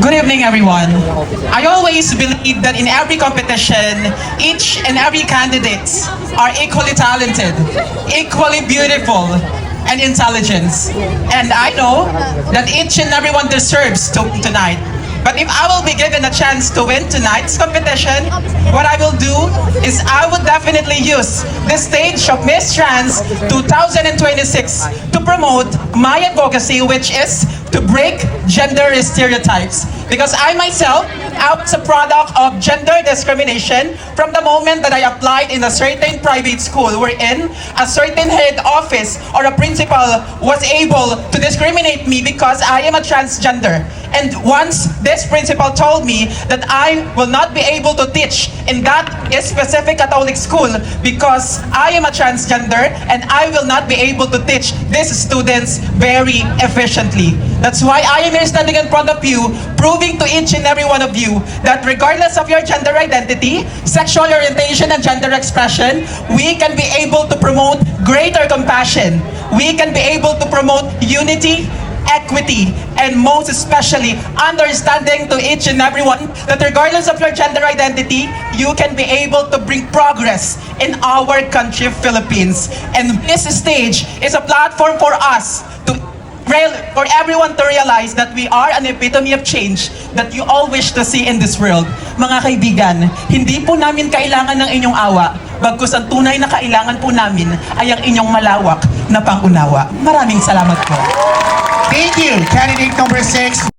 Good evening, everyone. I always believe that in every competition, each and every candidates are equally talented, equally beautiful, and intelligent. And I know that each and everyone deserves to win tonight. But if I will be given a chance to win tonight's competition, what I will do is I would definitely use the stage of Miss Trans 2026 to promote my advocacy, which is to break gender stereotypes. Because I myself, I was a product of gender discrimination from the moment that I applied in a certain private school wherein a certain head office or a principal was able to discriminate me because I am a transgender. And once this principal told me that I will not be able to teach in that specific Catholic school because I am a transgender and I will not be able to teach these students very efficiently. That's why I am here standing in front of you, proving to each and every one of you that regardless of your gender identity, sexual orientation, and gender expression, we can be able to promote greater compassion. We can be able to promote unity, equity, and most especially understanding to each and everyone that regardless of your gender identity, you can be able to bring progress in our country, Philippines. And this stage is a platform for us for everyone to realize that we are an epitome of change that you all wish to see in this world. Mga kaibigan, hindi po namin kailangan ng inyong awa, bagkus ang tunay na kailangan po namin ay ang inyong malawak na pangunawa. Maraming salamat po. Thank you, candidate number 6.